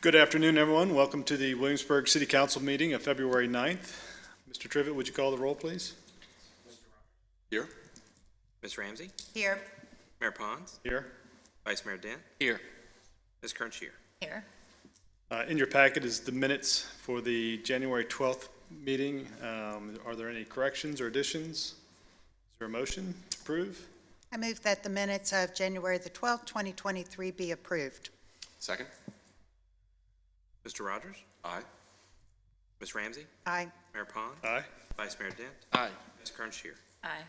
Good afternoon, everyone. Welcome to the Williamsburg City Council meeting of February 9th. Mr. Trivett, would you call the roll, please? Here. Ms. Ramsey? Here. Mayor Pons? Here. Vice Mayor Dent? Here. Ms. Kernsch here. Here. In your packet is the minutes for the January 12th meeting. Are there any corrections or additions? Is there a motion to approve? I move that the minutes of January the 12th, 2023 be approved. Second. Mr. Rogers? Aye. Ms. Ramsey? Aye. Mayor Pons? Aye. Vice Mayor Dent? Aye. Ms. Kernsch here. Aye.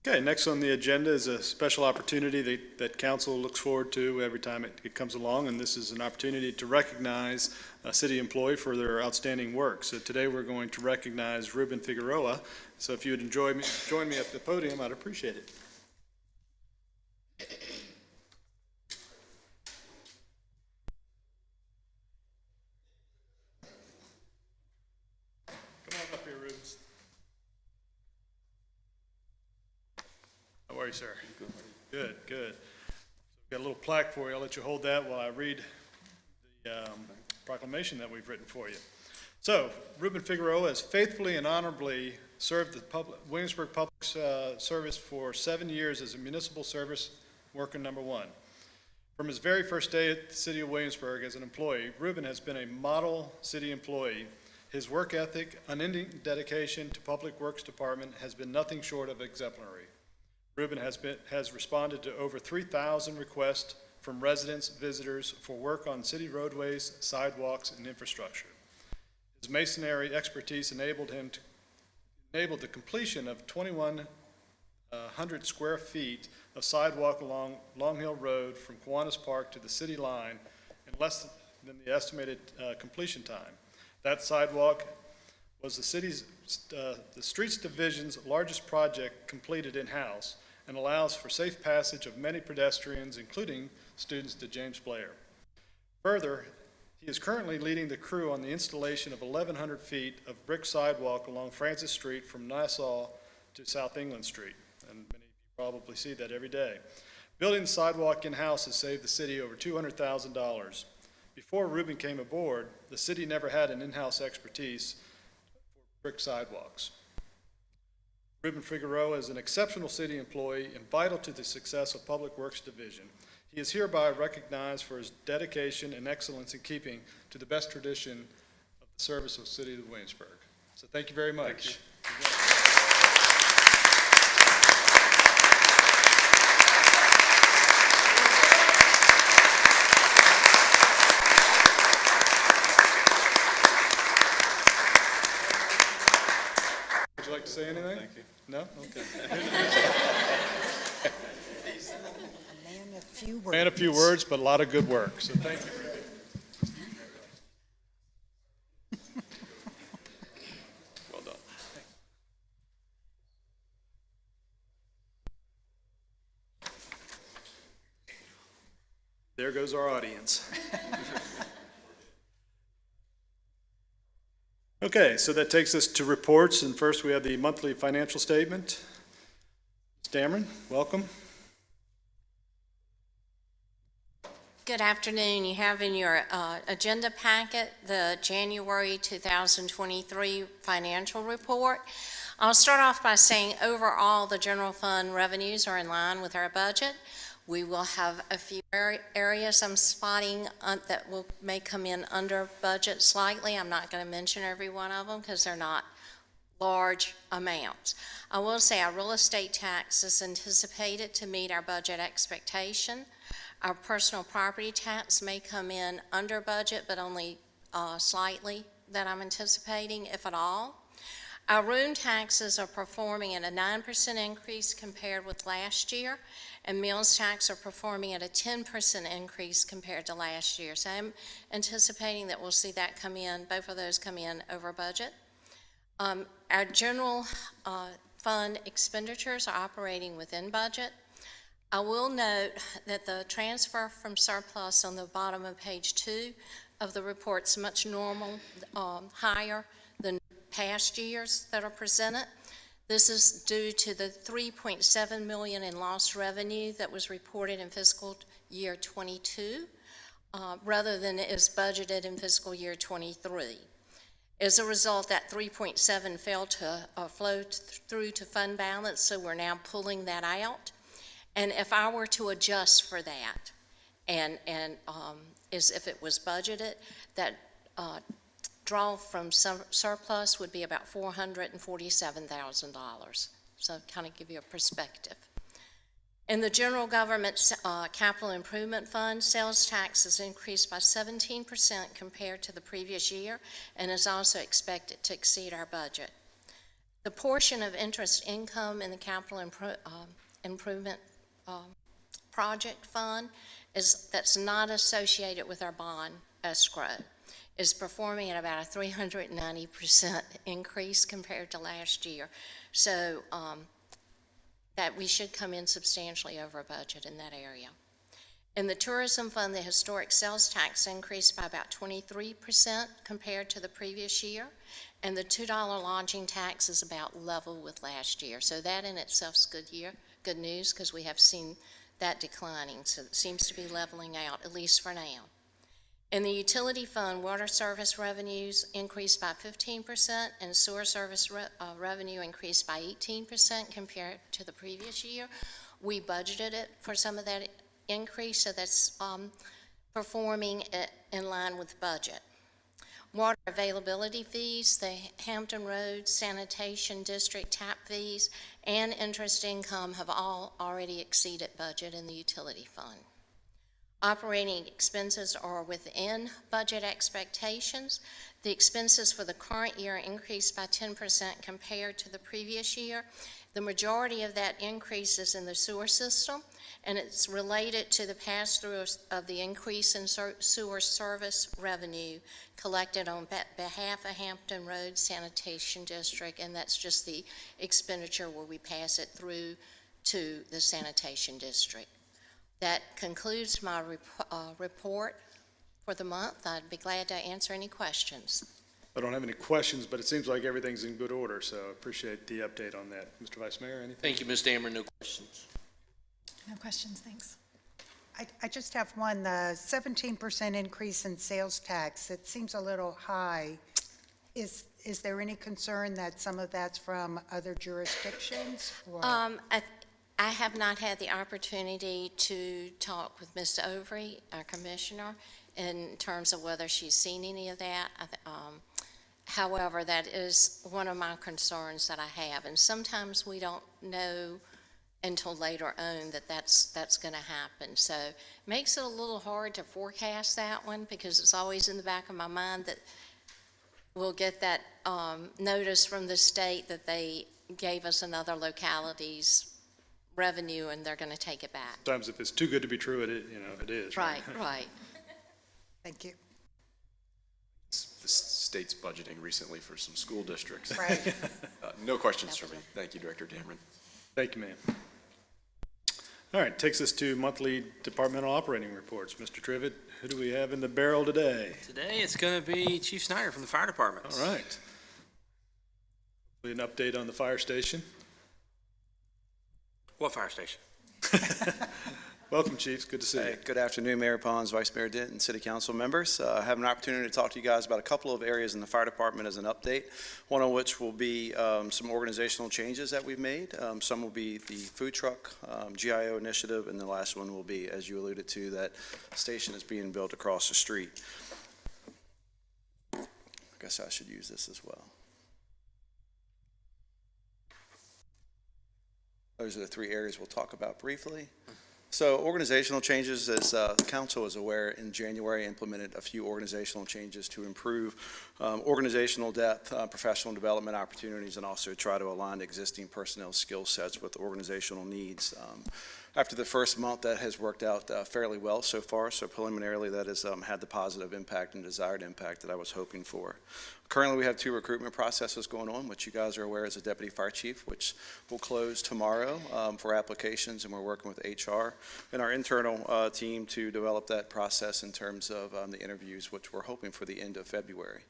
Okay, next on the agenda is a special opportunity that council looks forward to every time it comes along, and this is an opportunity to recognize a city employee for their outstanding work. So today we're going to recognize Ruben Figueroa. So if you would join me at the podium, I'd appreciate it. Come on up here, Rubens. How are you, sir? Good, good. So we've got a little plaque for you. I'll let you hold that while I read the proclamation that we've written for you. So, Ruben Figueroa has faithfully and honorably served the Williamsburg Public Service for 7 years as a municipal service worker number 1. From his very first day at the City of Williamsburg as an employee, Ruben has been a model city employee. His work ethic, unending dedication to Public Works Department has been nothing short of exemplary. Ruben has responded to over 3,000 requests from residents, visitors for work on city roadways, sidewalks, and infrastructure. His masonry expertise enabled the completion of 2,100 square feet of sidewalk along Long Hill Road from Kiwanis Park to the city line in less than the estimated completion time. That sidewalk was the Streets Division's largest project completed in-house and allows for safe passage of many pedestrians, including students to James Blair. Further, he is currently leading the crew on the installation of 1,100 feet of brick sidewalk along Francis Street from Nassau to South England Street, and many of you probably see that every day. Building the sidewalk in-house has saved the city over $200,000. Before Ruben came aboard, the city never had an in-house expertise for brick sidewalks. Ruben Figueroa is an exceptional city employee and vital to the success of Public Works Division. He is hereby recognized for his dedication and excellence in keeping to the best tradition of the service of the City of Williamsburg. So thank you very much. Would you like to say anything? Thank you. No? Okay. Man, a few words, but a lot of good work. So thank you. Well done. There goes our audience. Okay, so that takes us to reports, and first we have the monthly financial statement. Ms. Dameron, welcome. Good afternoon. You have in your agenda packet the January 2023 financial report. I'll start off by saying overall the general fund revenues are in line with our budget. We will have a few areas I'm spotting that may come in under budget slightly. I'm not going to mention every one of them because they're not large amounts. I will say our real estate tax is anticipated to meet our budget expectation. Our personal property tax may come in under budget, but only slightly that I'm anticipating, if at all. Our room taxes are performing at a 9% increase compared with last year, and meals tax are performing at a 10% increase compared to last year. So I'm anticipating that we'll see that come in, both of those come in over budget. Our general fund expenditures are operating within budget. I will note that the transfer from surplus on the bottom of page 2 of the report's much higher than past years that are presented. This is due to the $3.7 million in lost revenue that was reported in fiscal year 22. rather than is budgeted in fiscal year '23. As a result, that 3.7 failed to flow through to fund balance, so we're now pulling that out. And if I were to adjust for that, and as if it was budgeted, that draw from surplus would be about $447,000. So kind of give you a perspective. In the general government capital improvement fund, sales tax has increased by 17% compared to the previous year and is also expected to exceed our budget. The portion of interest income in the capital improvement project fund that's not associated with our bond escrow is performing at about a 390% increase compared to last year. So that we should come in substantially over budget in that area. In the tourism fund, the historic sales tax increased by about 23% compared to the previous year, and the $2 lodging tax is about level with last year. So that in itself is good news, because we have seen that declining, so it seems to be leveling out, at least for now. In the utility fund, water service revenues increased by 15%, and sewer service revenue increased by 18% compared to the previous year. We budgeted it for some of that increase, so that's performing in line with budget. Water availability fees, the Hampton Roads Sanitation District tap fees, and interest income have all already exceeded budget in the utility fund. Operating expenses are within budget expectations. The expenses for the current year increased by 10% compared to the previous year. The majority of that increase is in the sewer system, and it's related to the pass-through of the increase in sewer service revenue collected on behalf of Hampton Roads Sanitation District, and that's just the expenditure where we pass it through to the sanitation district. That concludes my report for the month. I'd be glad to answer any questions. I don't have any questions, but it seems like everything's in good order, so I appreciate the update on that. Mr. Vice Mayor, anything? Thank you, Ms. Dameron. No questions. No questions, thanks. I just have one, the 17% increase in sales tax. It seems a little high. Is there any concern that some of that's from other jurisdictions? Or? I have not had the opportunity to talk with Ms. Overy, our commissioner, in terms of whether she's seen any of that. However, that is one of my concerns that I have, and sometimes we don't know until later on that that's going to happen. So it makes it a little hard to forecast that one, because it's always in the back of my mind that we'll get that notice from the state that they gave us another locality's revenue and they're going to take it back. Sometimes if it's too good to be true, it is. Right, right. Thank you. The state's budgeting recently for some school districts. Right. No questions for me. Thank you, Director Dameron. Thank you, ma'am. All right, takes us to monthly departmental operating reports. Mr. Trivett, who do we have in the barrel today? Today, it's going to be Chief Snyder from the Fire Department. All right. An update on the fire station. What fire station? Welcome, Chiefs. Good to see you. Hey, good afternoon, Mayor Pons, Vice Mayor Dent, and City Council members. I have an opportunity to talk to you guys about a couple of areas in the fire department as an update, one of which will be some organizational changes that we've made. Some will be the food truck GIO initiative, and the last one will be, as you alluded to, that station is being built across the street. I guess I should use this as well. Those are the three areas we'll talk about briefly. So organizational changes, as the council is aware, in January implemented a few organizational changes to improve organizational depth, professional development opportunities, and also try to align existing personnel skill sets with organizational needs. After the first month, that has worked out fairly well so far, so preliminarily that has had the positive impact and desired impact that I was hoping for. Currently, we have 2 recruitment processes going on, which you guys are aware as a deputy fire chief, which will close tomorrow for applications, and we're working with HR and our internal team to develop that process in terms of the interviews, which we're hoping for the end of February.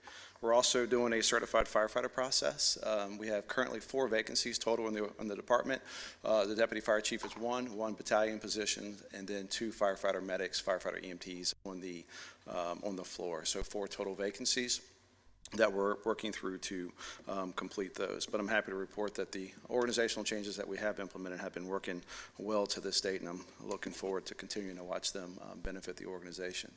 We're also doing a certified firefighter process. We have currently 4 vacancies total in the department. The deputy fire chief is one and battalion positions, and then 2 firefighter medics, firefighter EMTs on the floor. So 4 total vacancies that we're working through to complete those. But I'm happy to report that the organizational changes that we have implemented have been working well to this date, and I'm looking forward to continuing to watch them benefit the organization.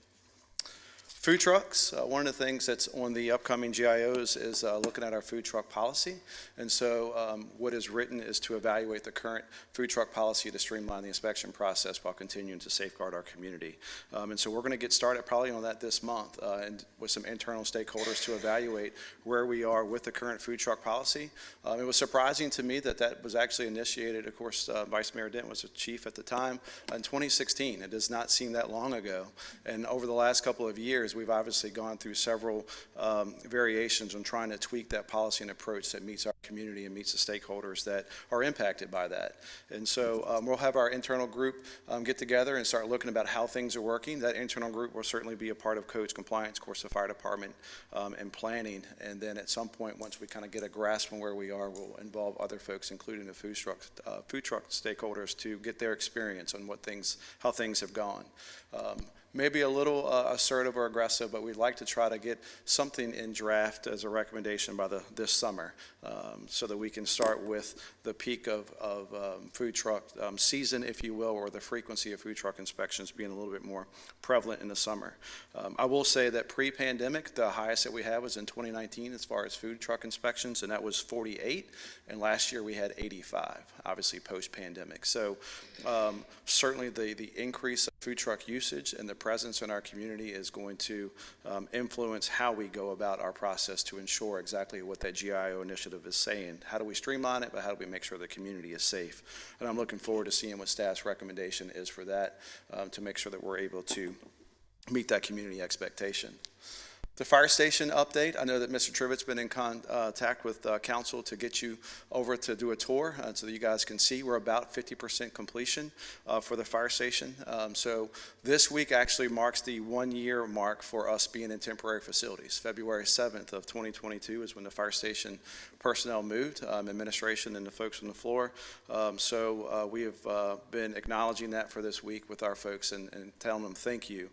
Food trucks, one of the things that's on the upcoming GIOs is looking at our food truck policy. And so what is written is to evaluate the current food truck policy to streamline the inspection process while continuing to safeguard our community. And so we're going to get started probably on that this month and with some internal stakeholders to evaluate where we are with the current food truck policy. It was surprising to me that that was actually initiated. Of course, Vice Mayor Dent was the chief at the time in 2016. It does not seem that long ago. And over the last couple of years, we've obviously gone through several variations on trying to tweak that policy and approach that meets our community and meets the stakeholders that are impacted by that. And so we'll have our internal group get together and start looking about how things are working. That internal group will certainly be a part of codes compliance, of course, the fire department, and planning. And then at some point, once we kind of get a grasp on where we are, we'll involve other folks, including the food truck stakeholders, to get their experience on how things have gone. Maybe a little assertive or aggressive, but we'd like to try to get something in draft as a recommendation by this summer, so that we can start with the peak of food truck season, if you will, or the frequency of food truck inspections being a little bit more prevalent in the summer. I will say that pre-pandemic, the highest that we had was in 2019 as far as food truck inspections, and that was 48, and last year we had 85, obviously post-pandemic. So certainly the increase of food truck usage and the presence in our community is going to influence how we go about our process to ensure exactly what that GIO initiative is saying. How do we streamline it, but how do we make sure the community is safe? And I'm looking forward to seeing what staff's recommendation is for that to make sure that we're able to meet that community expectation. The fire station update, I know that Mr. Trivett's been in contact with council to get you over to do a tour so that you guys can see. We're about 50% completion for the fire station. So this week actually marks the 1-year mark for us being in temporary facilities. February 7th of 2022 is when the fire station personnel moved, administration and the folks on the floor. So we have been acknowledging that for this week with our folks and telling them thank you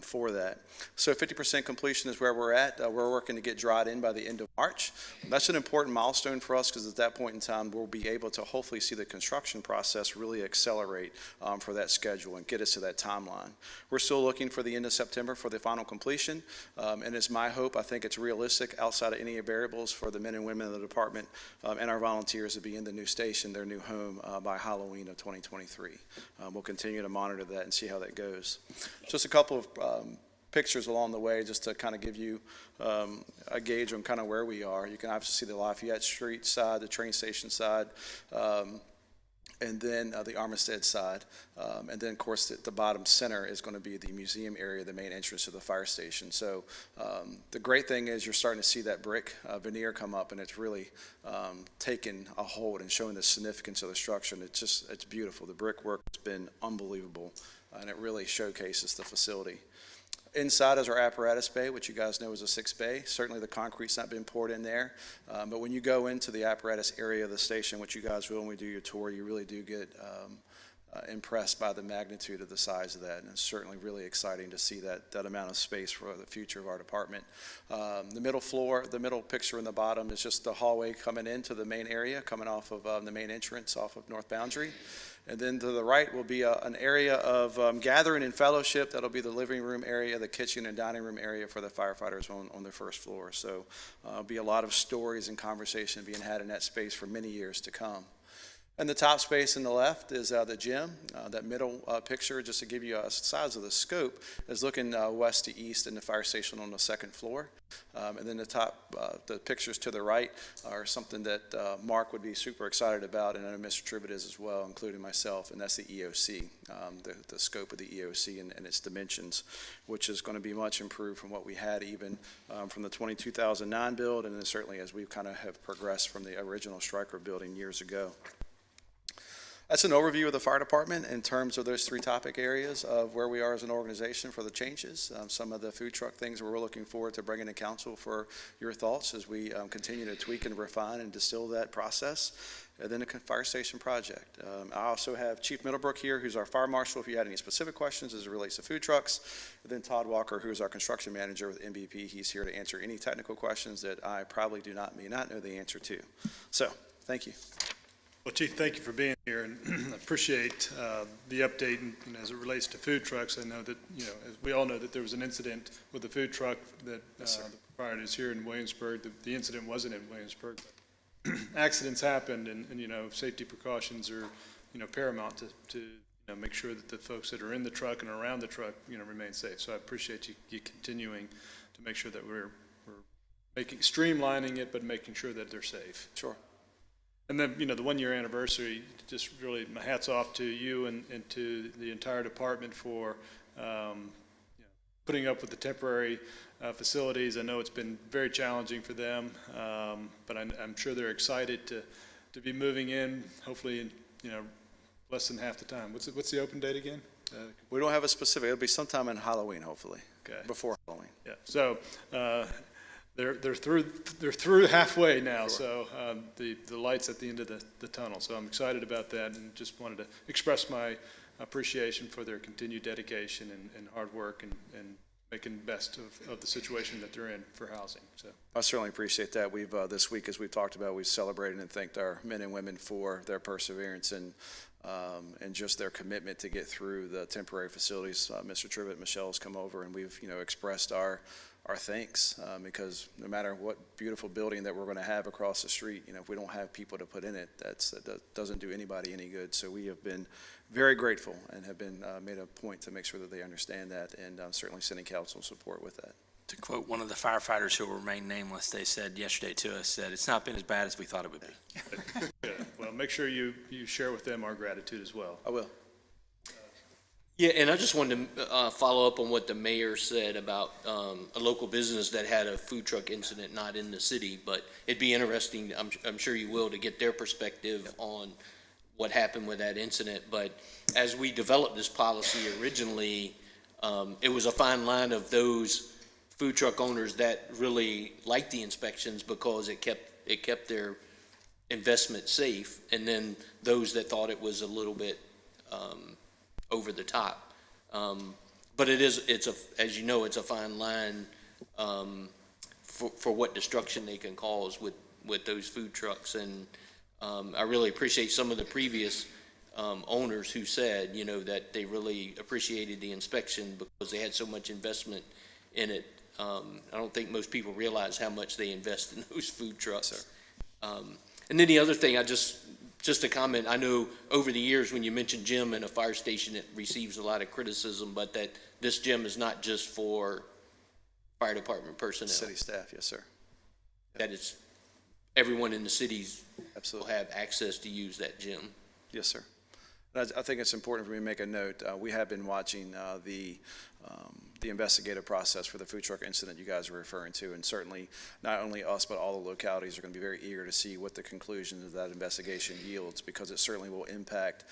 for that. So 50% completion is where we're at. We're working to get dried in by the end of March. That's an important milestone for us because at that point in time, we'll be able to hopefully see the construction process really accelerate for that schedule and get us to that timeline. We're still looking for the end of September for the final completion, and it's my hope, I think it's realistic outside of any variables for the men and women of the department and our volunteers to be in the new station, their new home, by Halloween of 2023. We'll continue to monitor that and see how that goes. Just a couple of pictures along the way just to kind of give you a gauge on kind of where we are. You can obviously see the Lafayette Street side, the train station side, and then the Armistead side. And then, of course, the bottom center is going to be the museum area, the main entrance to the fire station. So the great thing is you're starting to see that brick veneer come up, and it's really taken a hold and showing the significance of the structure. And it's beautiful. The brickwork has been unbelievable, and it really showcases the facility. Inside is our apparatus bay, which you guys know is a 6 bay. Certainly the concrete's not been poured in there. But when you go into the apparatus area of the station, which you guys will when we do your tour, you really do get impressed by the magnitude of the size of that. And it's certainly really exciting to see that amount of space for the future of our department. The middle floor, the middle picture in the bottom is just the hallway coming into the main area, coming off of the main entrance off of North Boundary. And then to the right will be an area of gathering and fellowship. That'll be the living room area, the kitchen and dining room area for the firefighters on the first floor. So there'll be a lot of stories and conversation being had in that space for many years to come. And the top space in the left is the gym. That middle picture, just to give you a size of the scope, is looking west to east in the fire station on the second floor. And then the pictures to the right are something that Mark would be super excited about, and I know Mr. Tribbett is as well, including myself, and that's the EOC, the scope of the EOC and its dimensions, which is going to be much improved from what we had even from the 2009 build, and then certainly as we kind of have progressed from the original Stryker building years ago. That's an overview of the fire department in terms of those 3 topic areas of where we are as an organization for the changes. Some of the food truck things we're looking forward to bringing to council for your thoughts as we continue to tweak and refine and distill that process. and then the fire station project. I also have Chief Middlebrook here, who's our fire marshal, if you had any specific questions as it relates to food trucks. And then Todd Walker, who's our construction manager with MVP. He's here to answer any technical questions that I probably may not know the answer to. So, thank you. Well, Chief, thank you for being here, and I appreciate the update, and as it relates to food trucks. I know that, as we all know, that there was an incident with the food truck that the proprietor is here in Williamsburg. The incident wasn't in Williamsburg, but accidents happened, and safety precautions are, paramount to make sure that the folks that are in the truck and around the truck, remain safe. So I appreciate you continuing to make sure that we're streamlining it, but making sure that they're safe. Sure. And then, the one-year anniversary, just really, my hat's off to you and to the entire department for putting up with the temporary facilities. I know it's been very challenging for them, but I'm sure they're excited to be moving in, hopefully in, less than half the time. What's the open date again? We don't have a specific, it'll be sometime in Halloween, hopefully. Okay. Before Halloween. Yeah, so they're through halfway now, so the light's at the end of the tunnel. So I'm excited about that, and just wanted to express my appreciation for their continued dedication and hard work and making the best of the situation that they're in for housing. So I certainly appreciate that. We've this week, as we've talked about, we've celebrated and thanked our men and women for their perseverance and just their commitment to get through the temporary facilities. Mr. Trivett, Michelle's come over, and we've expressed our thanks, because no matter what beautiful building that we're going to have across the street, if we don't have people to put in it, that doesn't do anybody any good. So we have been very grateful and have been made a point to make sure that they understand that, and certainly sending council support with that. To quote one of the firefighters who will remain nameless, they said yesterday to us that it's not been as bad as we thought it would be. good. Well, make sure you share with them our gratitude as well. I will. Yeah, and I just wanted to follow up on what the mayor said about a local business that had a food truck incident not in the city, but it'd be interesting, I'm sure you will, to get their perspective on what happened with that incident. But as we developed this policy originally, it was a fine line of those food truck owners that really liked the inspections because it kept their investment safe, and then those that thought it was a little bit over the top. But as you know, it's a fine line for what destruction they can cause with those food trucks. And I really appreciate some of the previous owners who said, that they really appreciated the inspection because they had so much investment in it. I don't think most people realize how much they invest in those food trucks. And then the other thing, just a comment, I know over the years when you mention gym and a fire station, it receives a lot of criticism, but that this gym is not just for fire department personnel. City staff, yes, sir. That it's everyone in the cities will Absolutely. have access to use that gym. Yes, sir. And I think it's important for me to make a note. We have been watching the investigative process for the food truck incident you guys are referring to, and certainly not only us, but all the localities are going to be very eager to see what the conclusions of that investigation yields, because it certainly will impact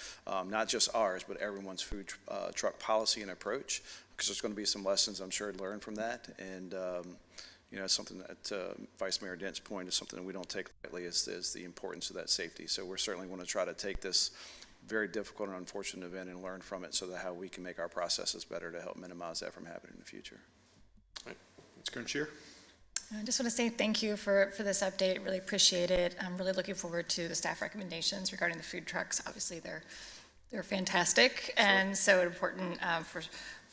not just ours, but everyone's food truck policy and approach, because there's going to be some lessons, I'm sure, learned from that. And it's something that Vice Mayor Dent's point is something that we don't take lightly, is the importance of that safety. So we're certainly going to try to take this very difficult and unfortunate event and learn from it, so that how we can make our processes better to help minimize that from happening in the future. Ms. Gernstier? I just want to say thank you for this update. Really appreciate it. I'm really looking forward to the staff recommendations regarding the food trucks. Obviously, they're fantastic, and so important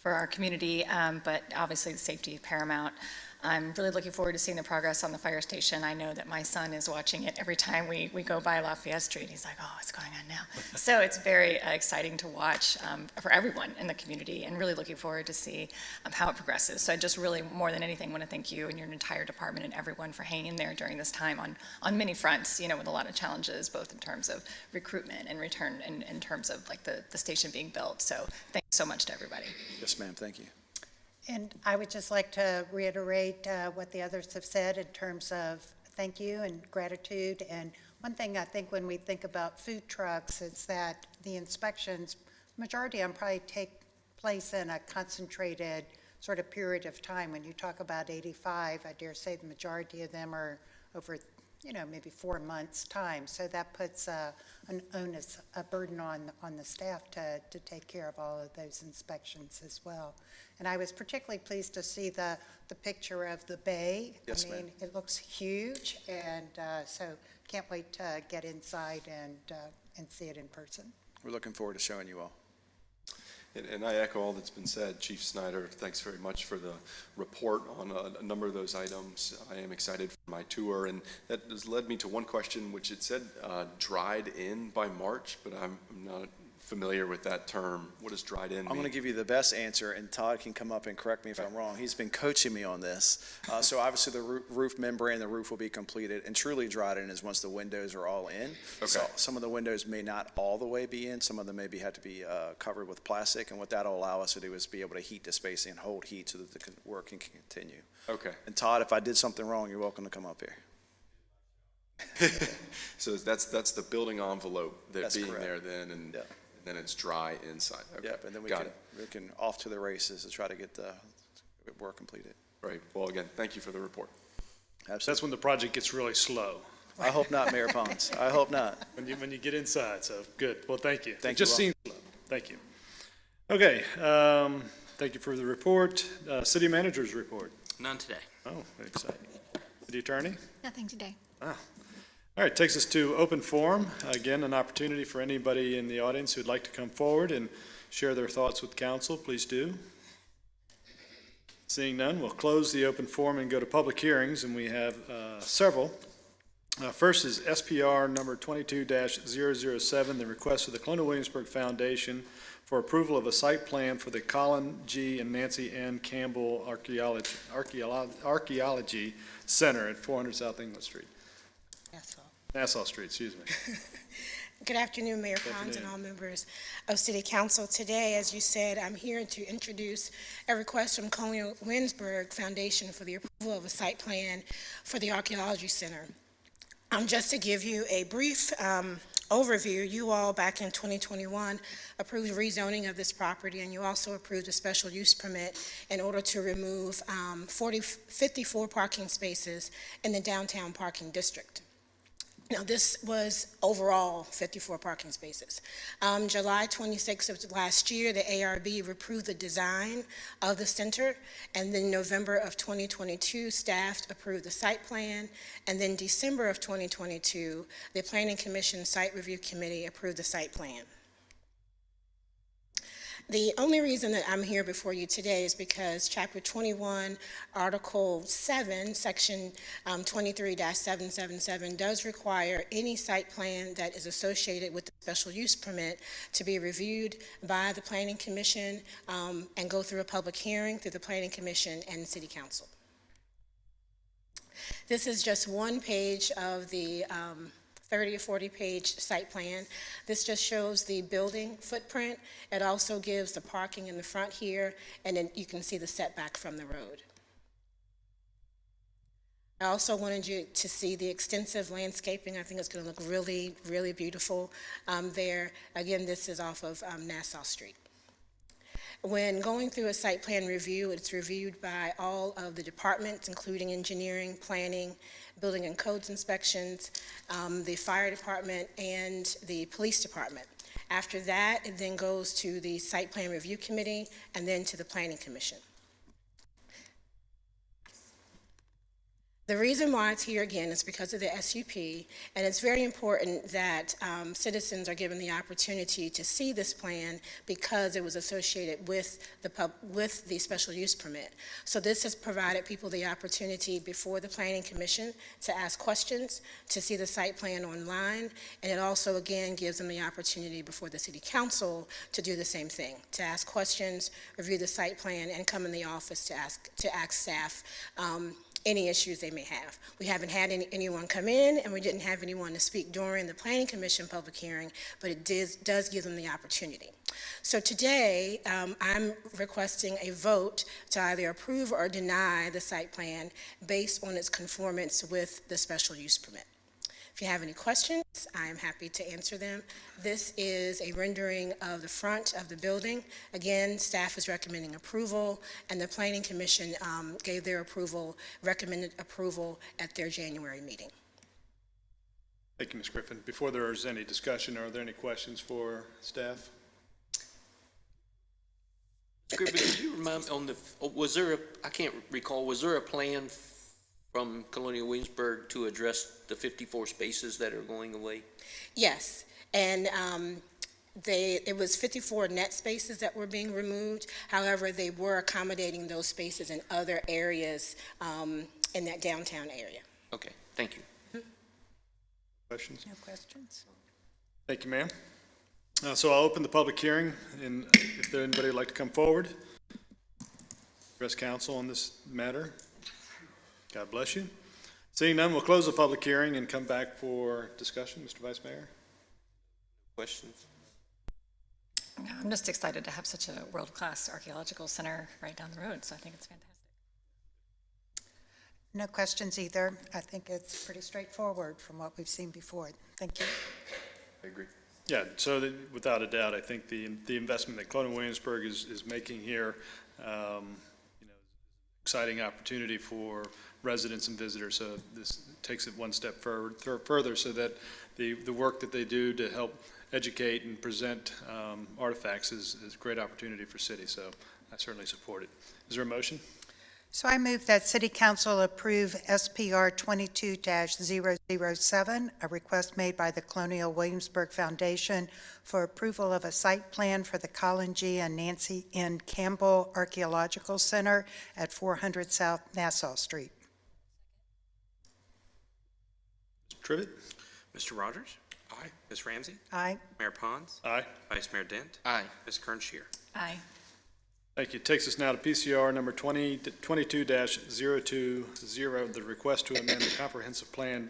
for our community, but obviously the safety paramount. I'm really looking forward to seeing the progress on the fire station. I know that my son is watching it every time we go by Lafayette Street. He's like, oh, what's going on now? So it's very exciting to watch for everyone in the community, and really looking forward to see how it progresses. So I just really, more than anything, want to thank you and your entire department and everyone for hanging in there during this time on many fronts, with a lot of challenges, both in terms of recruitment and return, and in terms of like the station being built. So thanks so much to everybody. Yes, ma'am. Thank you. And I would just like to reiterate what the others have said in terms of thank you and gratitude. And one thing I think when we think about food trucks is that the inspections, majority of them probably take place in a concentrated sort of period of time. When you talk about 85, I dare say the majority of them are over maybe 4 months' time. So that puts an onus, a burden on the staff to take care of all of those inspections as well. And I was particularly pleased to see the picture of the bay. Yes, I mean, ma'am. it looks huge, and so can't wait to get inside and see it in person. We're looking forward to showing you all. And I echo all that's been said. Chief Snyder, thanks very much for the report on a number of those items. I am excited for my tour, and that has led me to one question, which it said dried in by March, but I'm not familiar with that term. What does dried in mean? I'm going to give you the best answer, and Todd can come up and correct me if I'm wrong. He's been coaching me on this. So obviously, the roof membrane, the roof will be completed, and truly dried in is once the windows are all in. So Okay. some of the windows may not all the way be in. Some of them maybe have to be covered with plastic, and what that'll allow us to do is be able to heat the space and hold heat so that the work can continue. Okay. And Todd, if I did something wrong, you're welcome to come up here. So that's the building envelope, that That's being correct. there then, and Yep. then it's dry inside. Okay. Yep, and then Got it. we can off to the races to try to get the work completed. Right. Well, again, thank you for the report. Absolutely. That's when the project gets really slow, I hope not, Mayor Pons. I hope not. when you get inside, so good. Well, thank you. Thank It just you seems slow. Thank you. Okay, thank you for the report. City Manager's report. None today. Oh, exciting. City Attorney? Nothing today. All right, takes us to open forum. Again, an opportunity for anybody in the audience who'd like to come forward and share their thoughts with council, please do. Seeing none, we'll close the open forum and go to public hearings, and we have several. First is SPR number 22-007, the request of the Colonial Williamsburg Foundation for approval of a site plan for the Colin G. and Nancy N. Campbell Archaeology Center at 400 South England Street. Nassau Street, excuse me. Good afternoon, Mayor Pons and all members of City Council. Today, as you said, I'm here to introduce a request from Colonial Williamsburg Foundation for the approval of a site plan for the Archaeology Center. Just to give you a brief overview, you all back in 2021 approved rezoning of this property, and you also approved a special use permit in order to remove 54 parking spaces in the downtown parking district. Now, this was overall 54 parking spaces. July 26th of last year, the ARB approved the design of the center, and then November of 2022, staff approved the site plan, and then December of 2022, the Planning Commission Site Review Committee approved the site plan. The only reason that I'm here before you today is because Chapter 21, Article 7, Section 23-777 does require any site plan that is associated with the special use permit to be reviewed by the Planning Commission and go through a public hearing through the Planning Commission and City Council. This is just one page of the 30 or 40-page site plan. This just shows the building footprint. It also gives the parking in the front here, and then you can see the setback from the road. I also wanted you to see the extensive landscaping. I think it's going to look really, really beautiful there. Again, this is off of Nassau Street. When going through a site plan review, it's reviewed by all of the departments, including engineering, planning, building and codes inspections, the fire department, and the police department. After that, it then goes to the site plan review committee and then to the planning commission. The reason why it's here again is because of the SUP, and it's very important that citizens are given the opportunity to see this plan because it was associated with the special use permit. So this has provided people the opportunity before the Planning Commission to ask questions, to see the site plan online, and it also again gives them the opportunity before the City Council to do the same thing, to ask questions, review the site plan, and come in the office to ask staff any issues they may have. We haven't had anyone come in, and we didn't have anyone to speak during the Planning Commission public hearing, but it does give them the opportunity. So today, I'm requesting a vote to either approve or deny the site plan based on its conformance with the special use permit. If you have any questions, I am happy to answer them. This is a rendering of the front of the building. Again, staff is recommending approval, and the Planning Commission gave their approval, recommended approval at their January meeting. Thank you, Ms. Griffin. Before there is any discussion, are there any questions for staff? Griffin, could you remind me on the, was there a, I can't recall, was there a plan from Colonial Williamsburg to address the 54 spaces that are going away? Yes, and it was 54 net spaces that were being removed. However, they were accommodating those spaces in other areas in that downtown area. Okay, thank you. Questions? No questions? Thank you, ma'am. So I'll open the public hearing, and if there anybody would like to come forward, address council on this matter. God bless you. Seeing none, we'll close the public hearing and come back for discussion. Mr. Vice Mayor? Questions? No, I'm just excited to have such a world-class archaeological center right down the road, so I think it's fantastic. No questions either. I think it's pretty straightforward from what we've seen before. Thank you. I agree. Yeah, so without a doubt, I think the investment that Colonial Williamsburg is making here, exciting opportunity for residents and visitors. So this takes it one step further so that the work that they do to help educate and present artifacts is a great opportunity for city. So I certainly support it. Is there a motion? So I move that City Council approve SPR 22-007, a request made by the Colonial Williamsburg Foundation for approval of a site plan for the Colin G. and Nancy N. Campbell Archaeological Center at 400 South Nassau Street. Mr. Trivett? Mr. Rogers? Aye. Ms. Ramsey? Aye. Mayor Pons? Aye. Vice Mayor Dent? Aye. Ms. Kernscher? Aye. Thank you. Takes us now to PCR number 22-020, the request to amend the comprehensive plan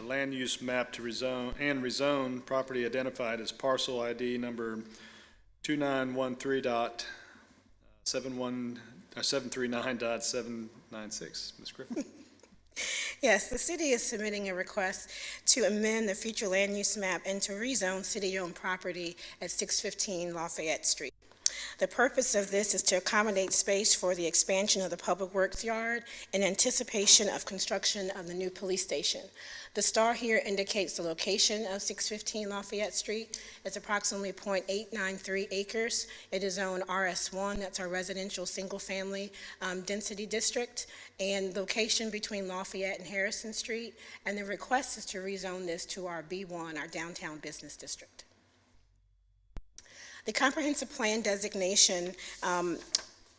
land use map to rezone property identified as parcel ID number 2913.739.796. Ms. Griffin? Yes, the city is submitting a request to amend the future land use map and to rezone city-owned property at 615 Lafayette Street. The purpose of this is to accommodate space for the expansion of the Public Works Yard in anticipation of construction of the new police station. The star here indicates the location of 615 Lafayette Street. It's approximately 0.893 acres. It is zoned RS1, that's our residential single-family density district, and location between Lafayette and Harrison Street. And the request is to rezone this to our B1, our downtown business district. The comprehensive plan designation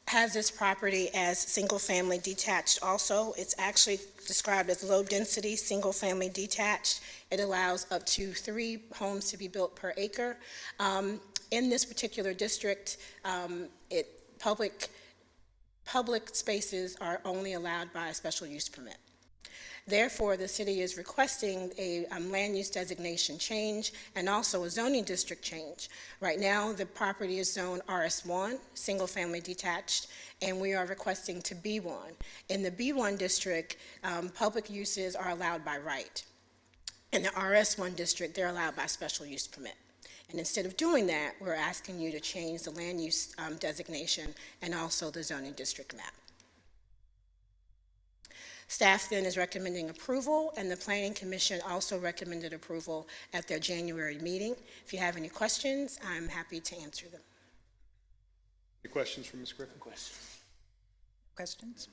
has this property as single-family detached also. It's actually described as low-density, single-family detached. It allows up to 3 homes to be built per acre. In this particular district, public spaces are only allowed by a special use permit. Therefore, the city is requesting a land use designation change and also a zoning district change. Right now, the property is zoned RS1, single-family detached, and we are requesting to B1. In the B1 district, public uses are allowed by right. In the RS1 district, they're allowed by special use permit. And instead of doing that, we're asking you to change the land use designation and also the zoning district map. Staff then is recommending approval, and the Planning Commission also recommended approval at their January meeting. If you have any questions, I'm happy to answer them. Any questions from Ms. Griffin? Questions?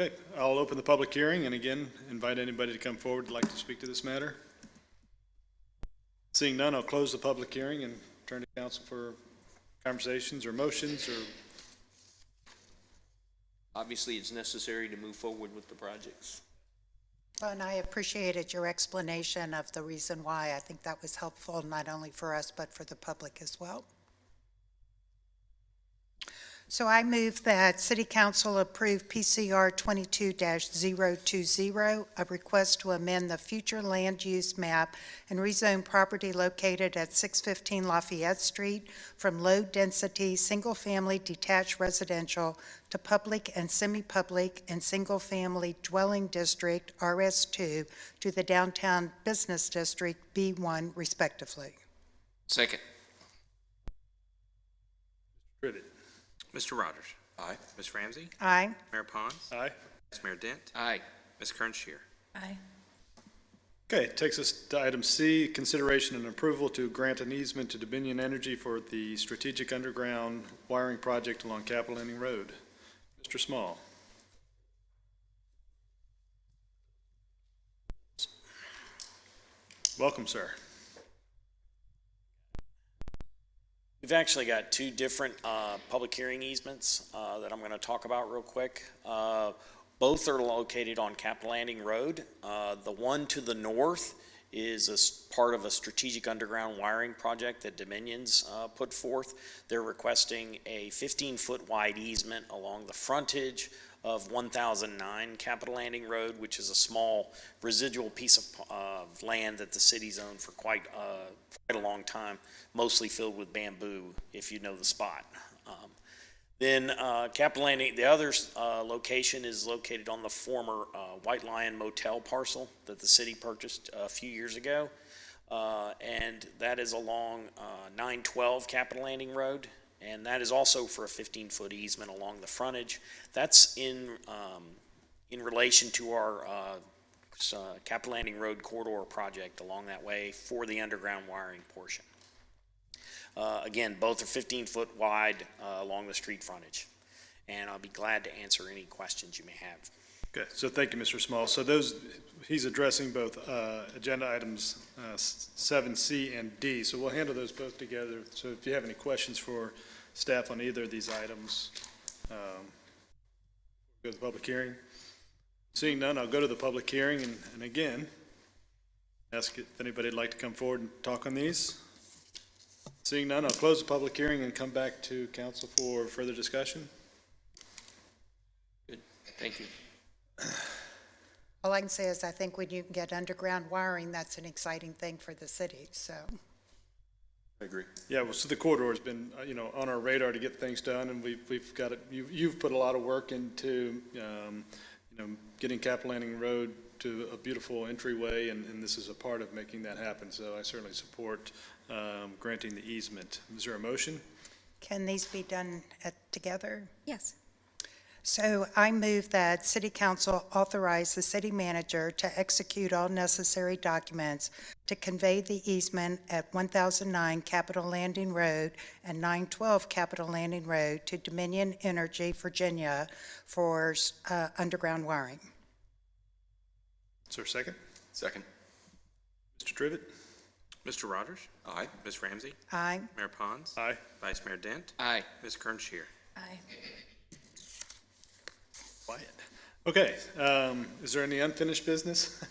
Okay, I'll open the public hearing and again, invite anybody to come forward who'd like to speak to this matter. Seeing none, I'll close the public hearing and turn to council for conversations or motions or. Obviously, it's necessary to move forward with the projects. Well, and I appreciated your explanation of the reason why. I think that was helpful not only for us, but for the public as well. So I move that City Council approve PCR 22-020, a request to amend the future land use map and rezone property located at 615 Lafayette Street from low-density, single-family detached residential to public and semi-public and single-family dwelling district, RS2, to the downtown business district, B1, respectively. Second. Privet. Mr. Rogers? Aye. Ms. Ramsey? Aye. Mayor Pons? Aye. Vice Mayor Dent? Aye. Ms. Kernscher? Aye. Okay, takes us to item C, consideration and approval to grant an easement to Dominion Energy for the strategic underground wiring project along Capitol Landing Road. Mr. Small. Welcome, sir. We've actually got two different public hearing easements that I'm going to talk about real quick. Both are located on Capitol Landing Road. The one to the north is part of a strategic underground wiring project that Dominion's put forth. They're requesting a 15-foot wide easement along the frontage of 1009 Capitol Landing Road, which is a small residual piece of land that the city's owned for quite a long time, mostly filled with bamboo, if you know the spot. Then Capitol Landing, the other location is located on the former White Lion Motel parcel that the city purchased a few years ago. And that is along 912 Capitol Landing Road. And that is also for a 15-foot easement along the frontage. That's in relation to our Capitol Landing Road corridor project along that way for the underground wiring portion. Again, both are 15-foot wide along the street frontage. And I'll be glad to answer any questions you may have. Okay, so thank you, Mr. Small. So he's addressing both agenda items 7C and D. So we'll handle those both together. So if you have any questions for staff on either of these items, go to the public hearing. Seeing none, I'll go to the public hearing and again, ask if anybody would like to come forward and talk on these. Seeing none, I'll close the public hearing and come back to council for further discussion. Good, thank you. All I can say is I think when you can get underground wiring, that's an exciting thing for the city, so. I agree. Yeah, well, so the corridor's been, on our radar to get things done, and we've got it, you've put a lot of work into, getting Capitol Landing Road to a beautiful entryway, and this is a part of making that happen, so I certainly support granting the easement. Is there a motion? Can these be done together? Yes. So I move that City Council authorize the city manager to execute all necessary documents to convey the easement at 1009 Capitol Landing Road and 912 Capitol Landing Road to Dominion Energy, Virginia for underground wiring. Is there a second? Second. Mr. Trivett? Mr. Rogers? Aye. Ms. Ramsey? Aye. Mayor Pons? Aye. Vice Mayor Dent? Aye. Ms. Kernscher? Aye. Quiet. Okay, is there any unfinished business?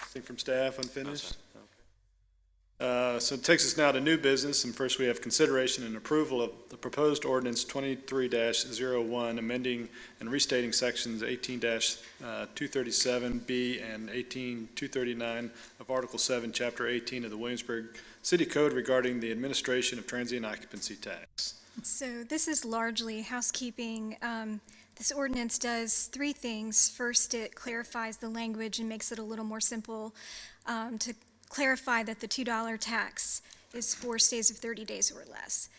Anything from staff unfinished? Okay. So it takes us now to new business, and first we have consideration and approval of the proposed ordinance 23-01, amending and restating sections 18-237B and 18-239 of Article 7, Chapter 18 of the Williamsburg City Code regarding the administration of transient occupancy tax. So this is largely housekeeping. This ordinance does three things. First, it clarifies the language and makes it a little more simple to clarify that the $2 tax is for stays of 30 days or less.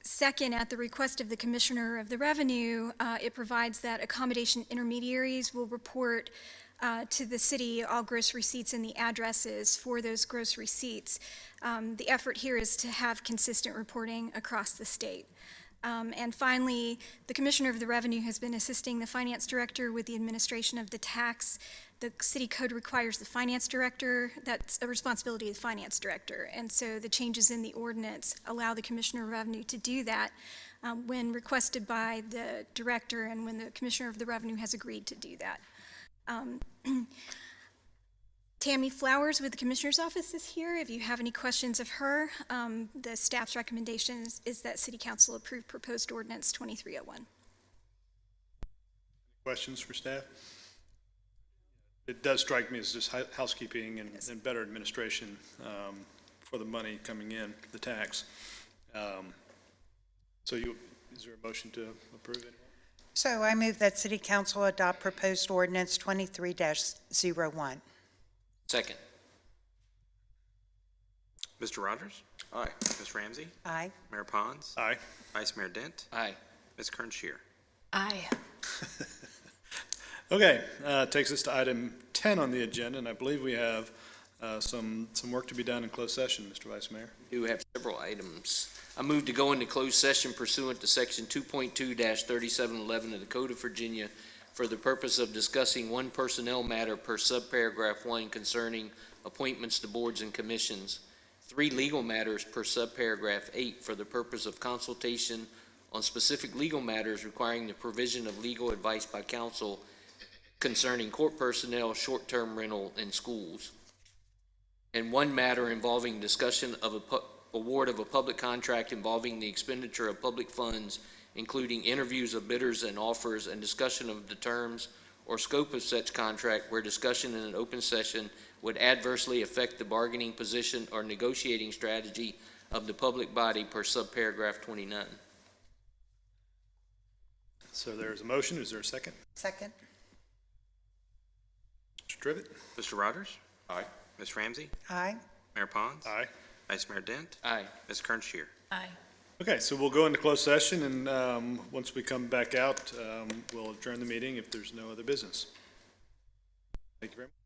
Second, at the request of the Commissioner of the Revenue, it provides that accommodation intermediaries will report to the city all gross receipts and the addresses for those gross receipts. The effort here is to have consistent reporting across the state. And finally, the Commissioner of the Revenue has been assisting the Finance Director with the administration of the tax. The city code requires the Finance Director. That's a responsibility of the Finance Director. And so the changes in the ordinance allow the Commissioner of Revenue to do that when requested by the Director and when the Commissioner of the Revenue has agreed to do that. Tammy Flowers with the Commissioner's Office is here. If you have any questions of her, the staff's recommendation is that City Council approve proposed ordinance 2301. Questions for staff? It does strike me as just housekeeping and better administration for the money coming in, the tax. So is there a motion to approve it? So I move that City Council adopt proposed ordinance 23-01. Second. Mr. Rogers? Aye. Ms. Ramsey? Aye. Mayor Pons? Aye. Vice Mayor Dent? Aye. Ms. Kernscher? Aye. Okay, takes us to item 10 on the agenda, and I believe we have some work to be done in closed session, Mr. Vice Mayor. We do have several items. I move to go into closed session pursuant to Section 2.2-3711 of the Code of Virginia for the purpose of discussing one personnel matter per subparagraph 1 concerning appointments to boards and commissions, 3 legal matters per subparagraph 8 for the purpose of consultation on specific legal matters requiring the provision of legal advice by counsel concerning court personnel, short-term rental, and schools, and 1 matter involving discussion of award of a public contract involving the expenditure of public funds, including interviews of bidders and offers and discussion of the terms or scope of such contract where discussion in an open session would adversely affect the bargaining position or negotiating strategy of the public body per subparagraph 29. So there is a motion. Is there a second? Second? Mr. Trivett? Mr. Rogers? Aye. Ms. Ramsey? Aye. Mayor Pons? Aye. Vice Mayor Dent? Aye. Ms. Kernscher? Aye. Okay, so we'll go into closed session, and once we come back out, we'll adjourn the meeting if there's no other business. Thank you very much.